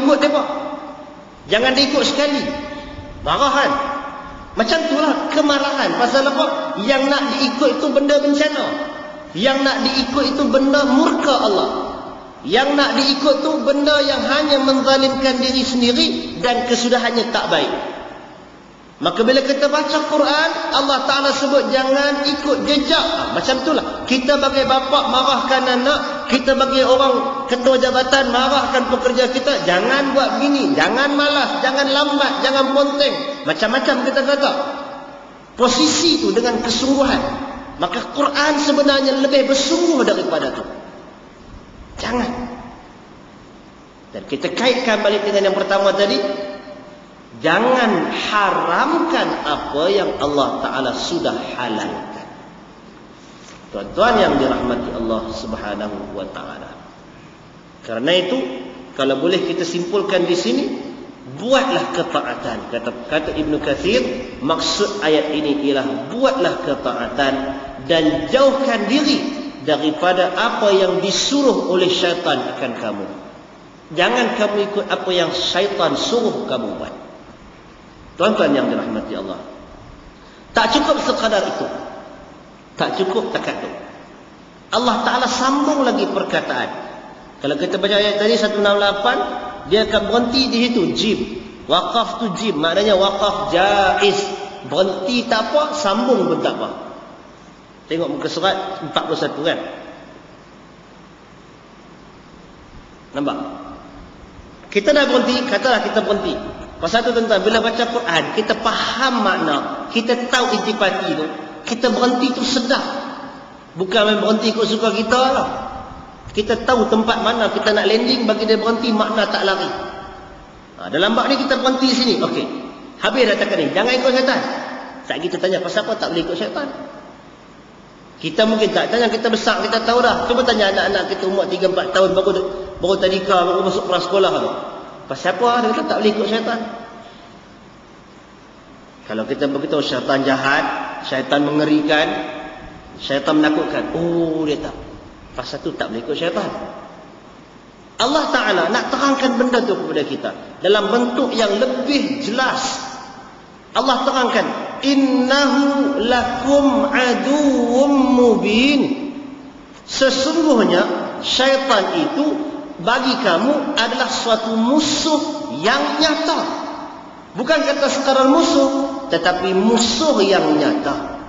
ikut mereka. Jangan diikut sekali. Marahan. Macam itulah kemarahan. Pasal apa? Yang nak diikut itu benda bencana. Yang nak diikut itu benda murka Allah. Yang nak diikut itu benda yang hanya menzalimkan diri sendiri dan kesudahannya tak baik. Maka bila kita baca Quran, Allah Ta'ala sebut jangan ikut jejak. Macam itulah. Kita bagi bapa marahkan anak, kita bagi orang ketua jabatan marahkan pekerja kita. Jangan buat begini, jangan malas, jangan lambat, jangan ponteng. Macam-macam kita kata. Posisi itu dengan kesungguhan. Maka Quran sebenarnya lebih bersungguh daripada itu. Jangan. Dan kita kaitkan balik dengan yang pertama tadi. Jangan haramkan apa yang Allah Ta'ala sudah halalkan. Tuan-tuan yang dirahmati Allah Subhanahu wa Ta'ala. Karena itu, kalau boleh kita simpulkan di sini, buatlah ketaatan. Kata Ibn Katsir, maksud ayat ini ialah buatlah ketaatan dan jauhkan diri daripada apa yang disuruh oleh syaitan akan kamu. Jangan kamu ikut apa yang syaitan suruh kamu buat. Tuan-tuan yang dirahmati Allah, tak cukup sekadar itu. Tak cukup takat itu. Allah Ta'ala sambung lagi perkataan. Kalau kita baca ayat tadi 168, dia akan berhenti di situ. Jim. Waqaf tu jim. Maknanya waqaf jaiz. Berhenti tak apa, sambung pun tak apa. Tengok muka surat 41 kan. Nampak? Kita dah berhenti, katalah kita berhenti. Pasal tu tuan-tuan, bila baca Quran, kita faham makna, kita tahu intipati tu, kita berhenti tu sedap. Bukan main berhenti ikut suka kita lah. Kita tahu tempat mana kita nak landing, bagi dia berhenti, makna tak lari. Dalam bab ni kita berhenti sini. Okey. Habis dah takat ni. Jangan ikut syaitan. Tak kita tanya, pasal apa tak boleh ikut syaitan? Kita mungkin tak tanya, kita besar, kita tahu dah. Cuba tanya anak-anak kita umur 3-4 tahun, baru tadika, baru masuk prasekolah tu. Pasal apa? Dia kata tak boleh ikut syaitan. Kalau kita beritahu syaitan jahat, syaitan mengerikan, syaitan menakutkan. Oh, dia tak. Pasal tu tak boleh ikut syaitan. Allah Ta'ala nak terangkan benda tu kepada kita dalam bentuk yang lebih jelas. Allah terangkan, innahu lakum aduwwum mubin. Sesungguhnya syaitan itu bagi kamu adalah suatu musuh yang nyata. Bukan kata sekadar musuh, tetapi musuh yang nyata.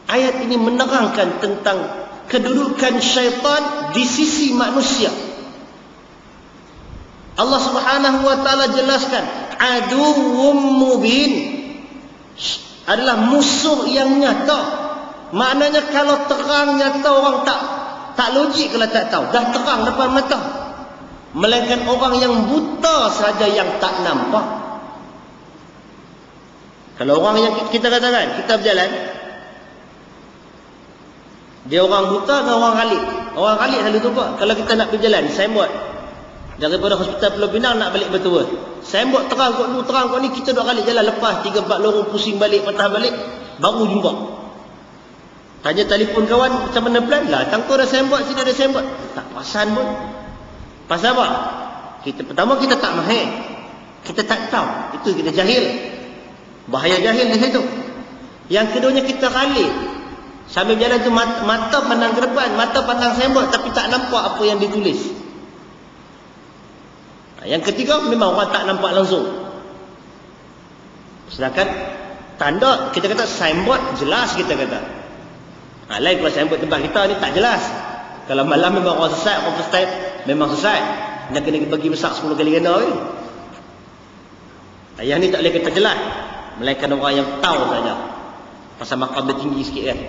Ayat ini menerangkan tentang kedudukan syaitan di sisi manusia. Allah Subhanahu wa Ta'ala jelaskan, aduwwum mubin adalah musuh yang nyata. Maknanya kalau terang nyata orang tak logik kalau tak tahu. Dah terang depan mata. Melainkan orang yang buta saja yang tak nampak. Kalau orang yang kita katakan, kita berjalan, dia orang buta dan orang khalid. Orang khalid selalu tu apa? Kalau kita nak berjalan, signboard daripada Hospital Pulau Pinang nak balik Betul. Signboard terang kot ni, terang kot ni, kita 2 kali jalan lepas 3-4 lorong pusing balik, patah balik, baru jumpa. Tanya telefon kawan macam mana plan lah, tangkau ada signboard, sini ada signboard, tak perasan pun. Pasal apa? Pertama kita tak mahir, kita tak tahu, itu kita jahil. Bahaya jahil di situ. Yang keduanya kita khalid. Sambil jalan tu mata pandang ke depan, mata pandang signboard, tapi tak nampak apa yang ditulis. Yang ketiga memang orang tak nampak langsung. Sedangkan tanda kita kata signboard jelas, kita kata. Lain kalau signboard tempat kita ni tak jelas. Kalau malam memang orang sesat, orang first time memang sesat. Nak kena bagi besar 10 kali ganda ni. Yang ni tak boleh kata jelas, melainkan orang yang tahu saja. Pasal makam dia tinggi sikit kan.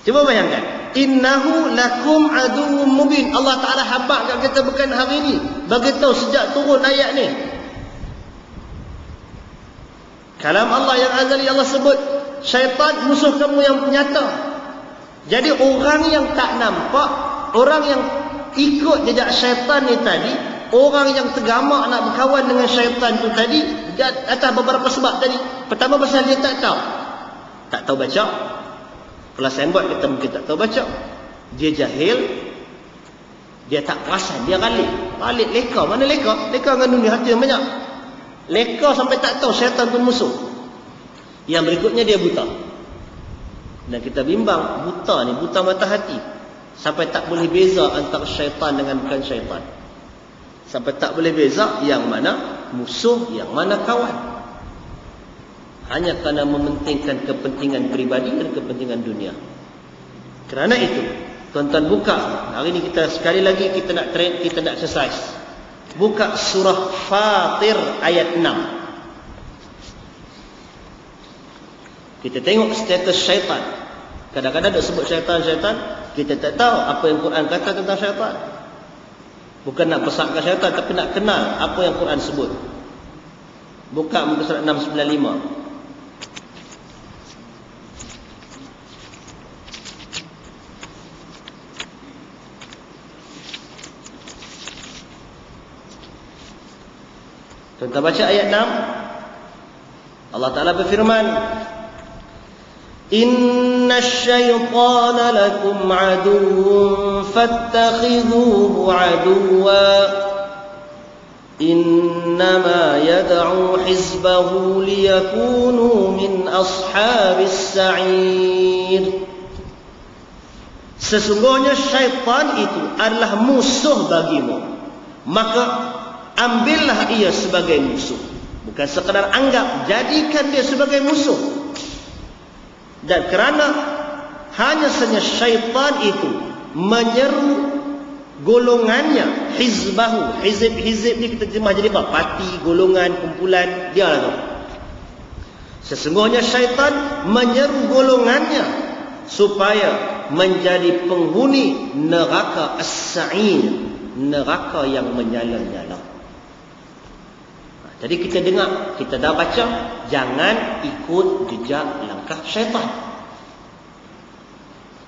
Cuba bayangkan, innahu lakum aduwwum mubin. Allah Ta'ala habaq kat kita bukan hari ni, bagi tahu sejak turun ayat ni. Kalam Allah yang azali, Allah sebut syaitan musuh kamu yang nyata. Jadi orang yang tak nampak, orang yang ikut jejak syaitan ni tadi, orang yang tergamak nak berkawan dengan syaitan tu tadi, atas beberapa sebab tadi. Pertama pasal dia tak tahu baca. Kalau signboard kita mungkin tak tahu baca. Dia jahil, dia tak perasan, dia Ghalib leka. Mana leka? Leka dengan dunia hati yang banyak. Leka sampai tak tahu syaitan tu musuh. Yang berikutnya dia buta. Dan kita bimbang, buta mata hati. Sampai tak boleh beza antara syaitan dengan bukan syaitan. Sampai tak boleh beza yang mana musuh, yang mana kawan. Hanya kerana mementingkan kepentingan peribadi dan kepentingan dunia. Kerana itu, tuan-tuan buka. Hari ini kita sekali lagi kita nak train, kita nak exercise. Buka surah Fatir ayat 6. Kita tengok status syaitan. Kadang-kadang dia sebut syaitan, kita tak tahu apa yang Quran kata tentang syaitan. Bukan nak pesakkan syaitan, tapi nak kenal apa yang Quran sebut. Buka muka surat 695. Tuan-tuan baca ayat 6. Allah Ta'ala berfirman, Inna syaitana lakum aduwwun fattakhidhuhu aduwwa innama yad'u hizbahu liyakunu min ashabis sa'ir. Sesungguhnya syaitan itu adalah musuh bagimu, maka ambillah ia sebagai musuh. Bukan sekadar anggap, jadikan dia sebagai musuh. Dan kerana hanya saja syaitan itu menyeru golongannya, hizbahu. Hizib ni kita terjemah jadi apa? Parti, golongan, kumpulan, dia lah tu. Sesungguhnya syaitan menyeru golongannya supaya menjadi penghuni neraka as-sa'ir, neraka yang menyala-nyala. Jadi kita dengar, kita dah baca, jangan ikut jejak langkah syaitan.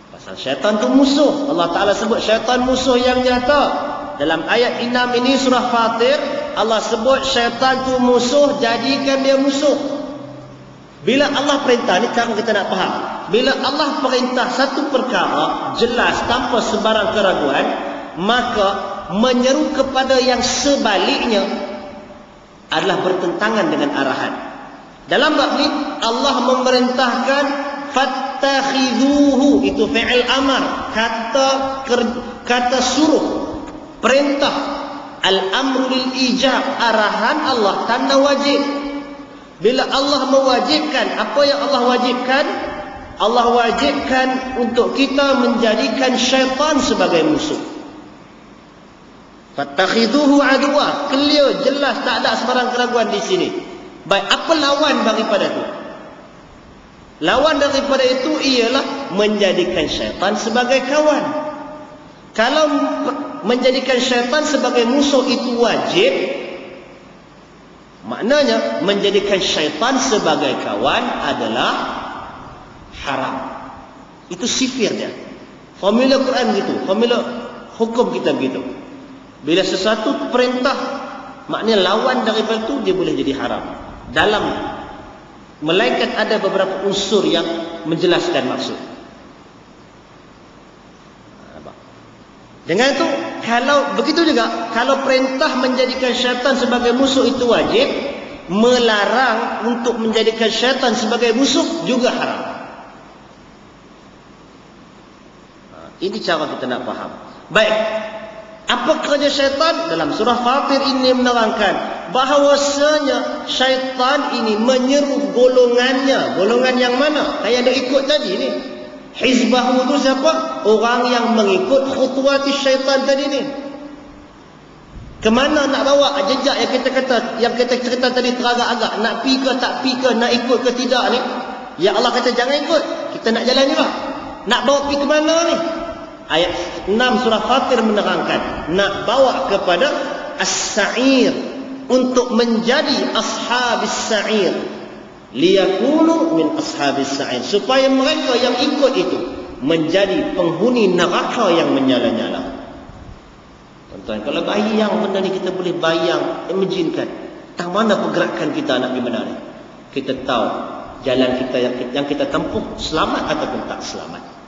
Pasal syaitan tu musuh. Allah Ta'ala sebut syaitan musuh yang nyata. Dalam ayat 6 ini surah Fatir, Allah sebut syaitan tu musuh, jadikan dia musuh. Bila Allah perintah, ni cara kita nak faham. Bila Allah perintah satu perkara jelas tanpa sebarang keraguan, maka menyeru kepada yang sebaliknya adalah bertentangan dengan arahan. Dalam bab ni Allah memerintahkan fattakhidhuhu, itu fi'il amar, kata suruh, perintah. Al-amru lil ijab, arahan Allah, tanda wajib. Bila Allah mewajibkan, apa yang Allah wajibkan? Allah wajibkan untuk kita menjadikan syaitan sebagai musuh. Fattakhidhuhu aduwa, clear, jelas, tak ada sebarang keraguan di sini. Baik, apa lawan daripada itu? Lawan daripada itu ialah menjadikan syaitan sebagai kawan. Kalau menjadikan syaitan sebagai musuh itu wajib, maknanya menjadikan syaitan sebagai kawan adalah haram. Itu sifir dia. Formula Quran gitu, formula hukum kita begitu. Bila sesuatu perintah, maknanya lawan daripada itu dia boleh jadi haram. Melainkan ada beberapa unsur yang menjelaskan maksud. Dengan itu, kalau begitu juga, kalau perintah menjadikan syaitan sebagai musuh itu wajib, melarang untuk menjadikan syaitan sebagai musuh juga haram. Ini cara kita nak faham. Baik. Apa kerja syaitan? Dalam surah Fatir ini menerangkan bahawasanya syaitan ini menyeru golongannya. Golongan yang mana? Kayak dia ikut tadi ni. Hizbahu itu siapa? Orang yang mengikut khutuwati syaitan tadi ni. Kemana nak bawa jejak yang kita cerita tadi teragak-agak? Nak pi ke tak pi ke? Nak ikut ke tidak ni? Ya Allah kata jangan ikut. Kita nak jalan juga. Nak bawa pi ke mana ni? Ayat 6 surah Fatir menerangkan nak bawa kepada as-sa'ir, untuk menjadi ashabis sa'ir, liyakunu min ashabis sa'ir, supaya mereka yang ikut itu menjadi penghuni neraka yang menyala-nyala. Tuan-tuan, kalau bayang benda ni, kita boleh bayang, imaginekan tak mana pergerakan kita nak pergi mana ni. Kita tahu jalan kita yang kita tempuh selamat ataupun tak selamat.